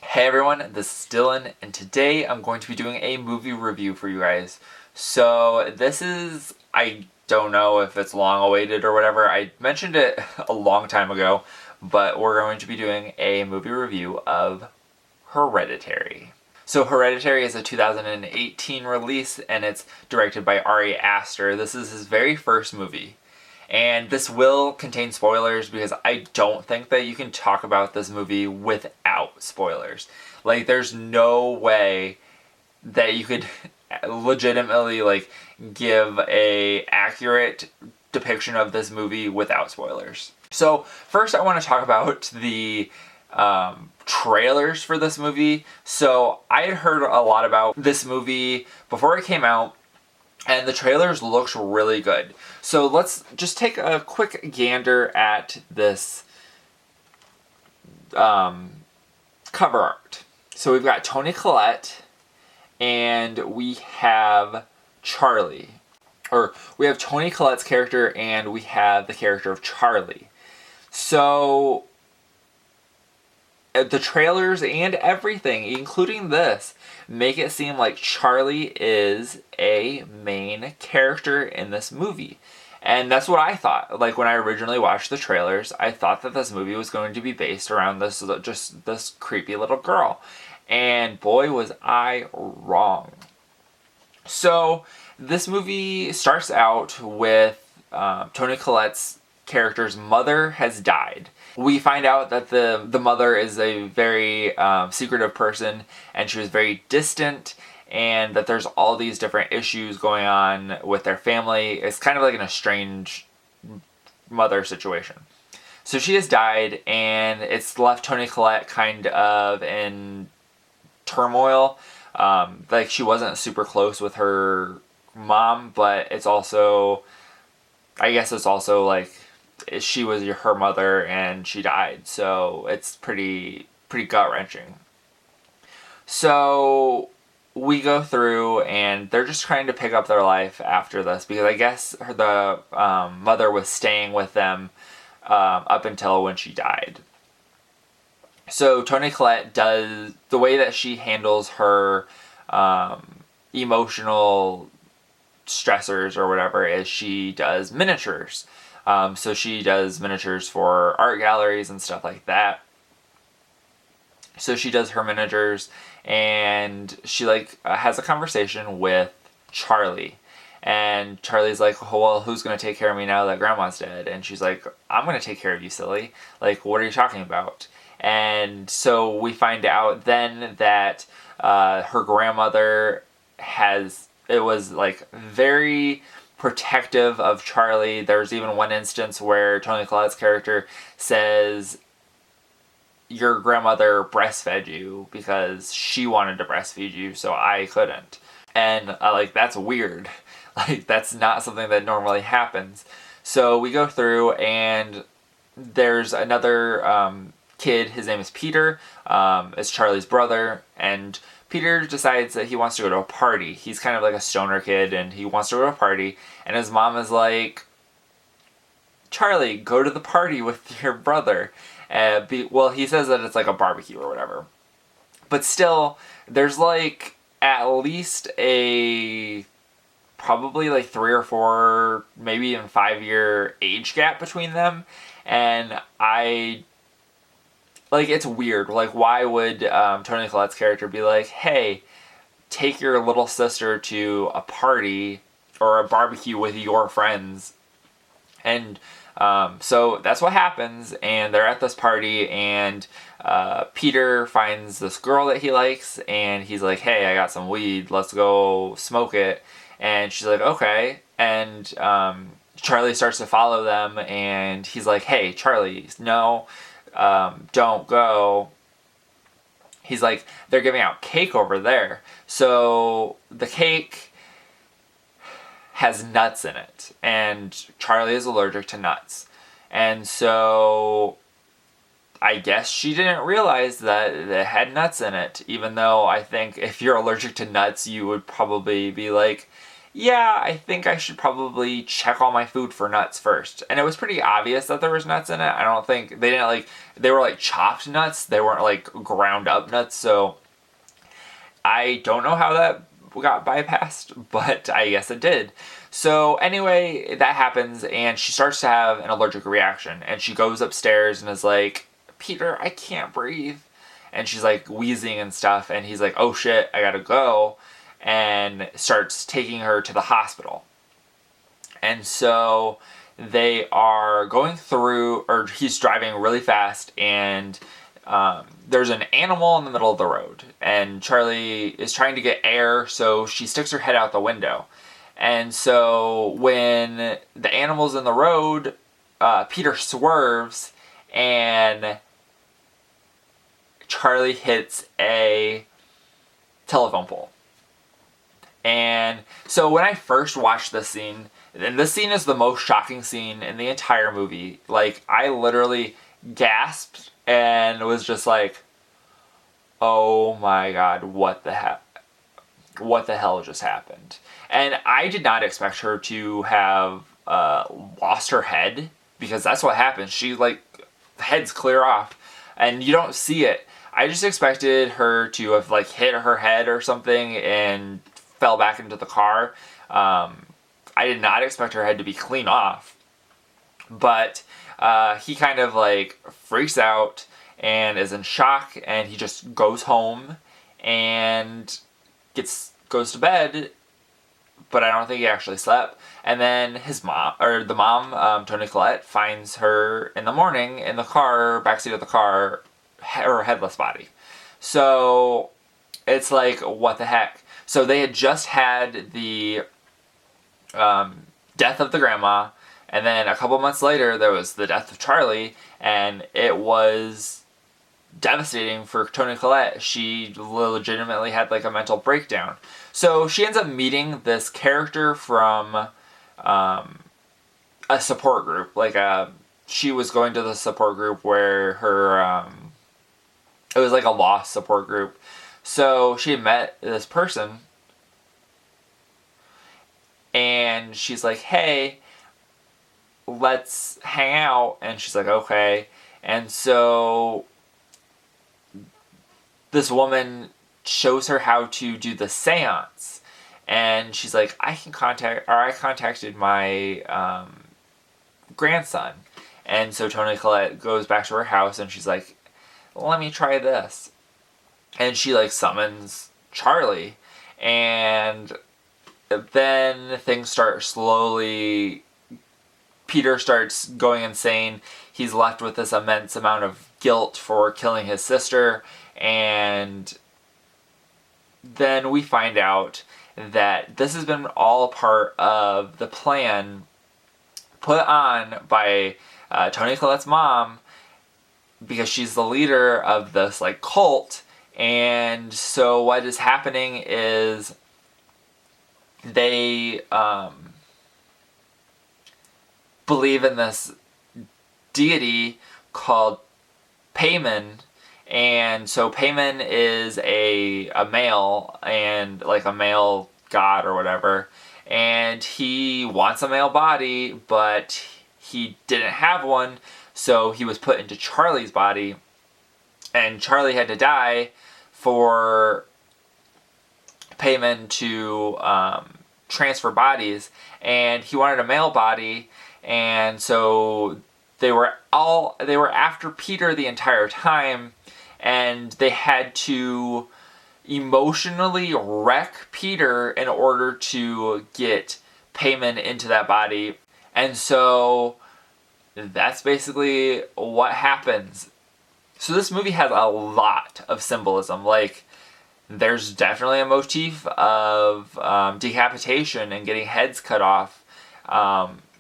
Hey everyone, this is Dylan, and today I'm going to be doing a movie review for you guys. So this is, I don't know if it's long awaited or whatever, I mentioned it a long time ago, but we're going to be doing a movie review of Hereditary. So Hereditary is a 2018 release, and it's directed by Ari Aster. This is his very first movie. And this will contain spoilers because I don't think that you can talk about this movie without spoilers. Like, there's no way that you could legitimately, give a accurate depiction of this movie without spoilers. So, first I want to talk about the trailers for this movie. So, I had heard a lot about this movie before it came out, and the trailers looked really good. So let's just take a quick gander at this cover art. So we've got Toni Collette, and we have Charlie. Or we have Toni Collette's character, and we have the character of Charlie. So the trailers and everything, including this, make it seem like Charlie is a main character in this movie. And that's what I thought. Like, when I originally watched the trailers, I thought that this movie was going to be based around this creepy little girl. And boy, was I wrong. So this movie starts out with Toni Collette's character's mother has died. We find out that the mother is a very secretive person, and she was very distant, and that there's all these different issues going on with their family. It's kind of like an estranged mother situation. So she has died, and it's left Toni Collette kind of in turmoil. Like, she wasn't super close with her mom, but it's also, I guess it's also like, she was her mother and she died, so it's pretty gut-wrenching. So we go through, and they're just trying to pick up their life after this, because I guess the mother was staying with them up until when she died. So Toni Collette does, the way that she handles her emotional stressors or whatever is she does miniatures. So she does miniatures for art galleries and stuff like that. So she does her miniatures, and she has a conversation with Charlie. And Charlie's like, oh, well, who's going to take care of me now that Grandma's dead? And she's like, I'm going to take care of you, silly. Like, what are you talking about? And so we find out then that her grandmother was very protective of Charlie. There's even one instance where Toni Collette's character says, your grandmother breastfed you because she wanted to breastfeed you, so I couldn't. And that's weird. That's not something that normally happens. So we go through, and there's another kid. His name is Peter. It's Charlie's brother, and Peter decides that he wants to go to a party. He's kind of like a stoner kid, and he wants to go to a party, and his mom is like, Charlie, go to the party with your brother. Well, he says that it's like a barbecue or whatever. But still, there's at least probably 3 or 4, maybe even 5-year age gap between them. And it's weird. Why would Toni Collette's character be like, hey, take your little sister to a party or a barbecue with your friends? And so that's what happens, and they're at this party, and Peter finds this girl that he likes, and he's like, hey, I got some weed, let's go smoke it. And she's like, okay. And Charlie starts to follow them, and he's like, hey, Charlie, no, don't go. He's like, they're giving out cake over there. So the cake has nuts in it, and Charlie is allergic to nuts. And so I guess she didn't realize that it had nuts in it, even though I think if you're allergic to nuts, you would probably be like, yeah, I think I should probably check all my food for nuts first. And it was pretty obvious that there was nuts in it. I don't think, they didn't like, they were like chopped nuts. They weren't like ground up nuts. So I don't know how that got bypassed, but I guess it did. So anyway, that happens and she starts to have an allergic reaction. And she goes upstairs and is like, Peter, I can't breathe. And she's like wheezing and stuff. And he's like, oh shit, I gotta go. And starts taking her to the hospital. And so they are going through, or he's driving really fast, and there's an animal in the middle of the road. And Charlie is trying to get air, so she sticks her head out the window. And so when the animal's in the road, Peter swerves, and Charlie hits a telephone pole. And so when I first watched this scene, and this scene is the most shocking scene in the entire movie, like, I literally gasped and was just like, oh my god, what the hell just happened? And I did not expect her to have lost her head, because that's what happens. She, like, head's clear off, and you don't see it. I just expected her to have, like, hit her head or something and fell back into the car. I did not expect her head to be clean off. But he kind of like freaks out and is in shock, and he just goes home and goes to bed, but I don't think he actually slept. And then his mom, or the mom, Toni Collette, finds her in the morning in the car, backseat of the car, her headless body. So it's like, what the heck? So they had just had the death of the grandma, and then a couple months later there was the death of Charlie, and it was devastating for Toni Collette. She legitimately had like a mental breakdown. So she ends up meeting this character from a support group. Like she was going to the support group where her it was like a lost support group. So she met this person, and she's like, hey, let's hang out. And she's like, okay. And so this woman shows her how to do the seance. And she's like, I contacted my grandson. And so Toni Collette goes back to her house, and she's like, let me try this. And she like summons Charlie, and then things start slowly. Peter starts going insane. He's left with this immense amount of guilt for killing his sister, and then we find out that this has been all part of the plan put on by Toni Collette's mom, because she's the leader of this like cult. And so what is happening is they believe in this deity called Payman. And so Payman is a male, and like a male god or whatever. And he wants a male body, but he didn't have one. So he was put into Charlie's body. And Charlie had to die for Payman to transfer bodies, and he wanted a male body, and so they were after Peter the entire time, and they had to emotionally wreck Peter in order to get Payman into that body. And so that's basically what happens. So this movie has a lot of symbolism. Like, there's definitely a motif of decapitation and getting heads cut off.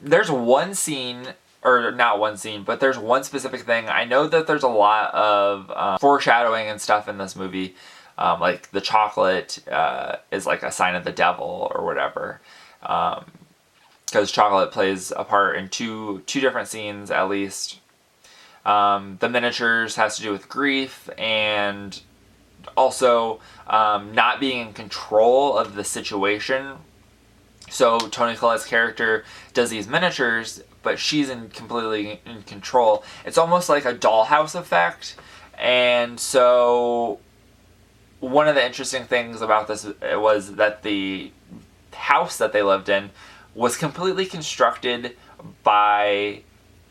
There's one scene, or not one scene, but there's one specific thing. I know that there's a lot of foreshadowing and stuff in this movie. Like the chocolate is like a sign of the devil or whatever. Because chocolate plays a part in two different scenes at least. The miniatures has to do with grief, and also not being in control of the situation. So Toni Collette's character does these miniatures, but she's completely in control. It's almost like a dollhouse effect. And so one of the interesting things about this was that the house that they lived in was completely constructed by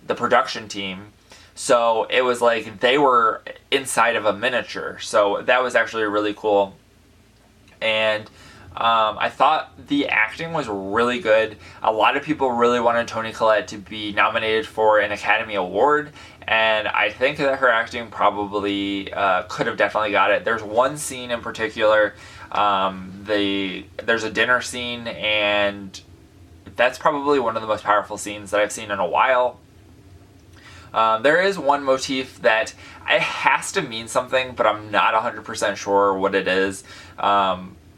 the production team. So it was like they were inside of a miniature. So that was actually really cool. And I thought the acting was really good. A lot of people really wanted Toni Collette to be nominated for an Academy Award, and I think that her acting probably could have definitely got it. There's one scene in particular, there's a dinner scene, and that's probably one of the most powerful scenes that I've seen in a while. There is one motif that it has to mean something, but I'm not 100% sure what it is.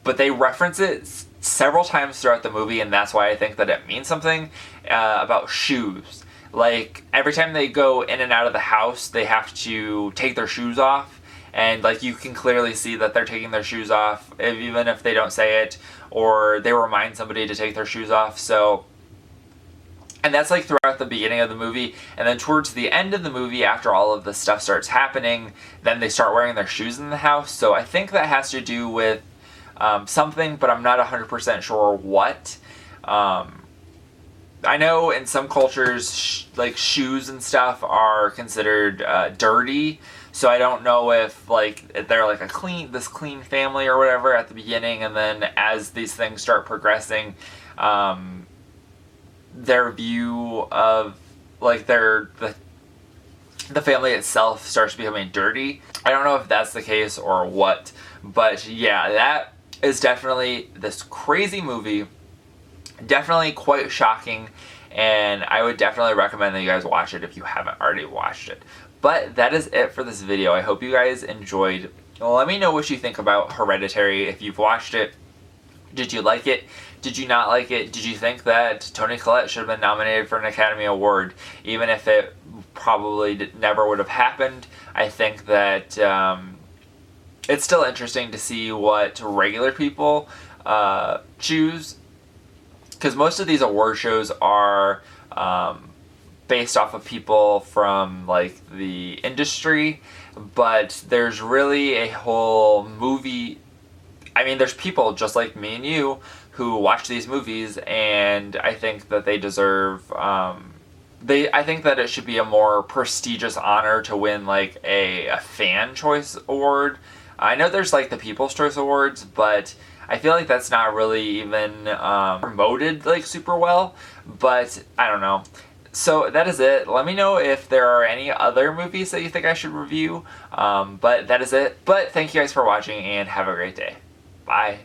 But they reference it several times throughout the movie, and that's why I think that it means something about shoes. Like, every time they go in and out of the house, they have to take their shoes off, and like you can clearly see that they're taking their shoes off, even if they don't say it, or they remind somebody to take their shoes off. So, and that's like throughout the beginning of the movie, and then towards the end of the movie, after all of this stuff starts happening, then they start wearing their shoes in the house. So I think that has to do with something, but I'm not 100% sure what. I know in some cultures, like shoes and stuff are considered dirty, so I don't know if like they're like this clean family or whatever at the beginning, and then as these things start progressing, their view of like the family itself starts becoming dirty. I don't know if that's the case or what, but yeah, that is definitely this crazy movie. Definitely quite shocking, and I would definitely recommend that you guys watch it if you haven't already watched it. But that is it for this video. I hope you guys enjoyed. Let me know what you think about Hereditary if you've watched it. Did you like it? Did you not like it? Did you think that Toni Collette should have been nominated for an Academy Award? Even if it probably never would have happened, I think that it's still interesting to see what regular people choose. Because most of these award shows are based off of people from like the industry, but there's really a whole movie. I mean, there's people just like me and you who watch these movies, and I think that they deserve. I think that it should be a more prestigious honor to win like a fan choice award. I know there's like the People's Choice Awards, but I feel like that's not really even promoted like super well, but I don't know. So that is it. Let me know if there are any other movies that you think I should review, but that is it. But thank you guys for watching, and have a great day. Bye.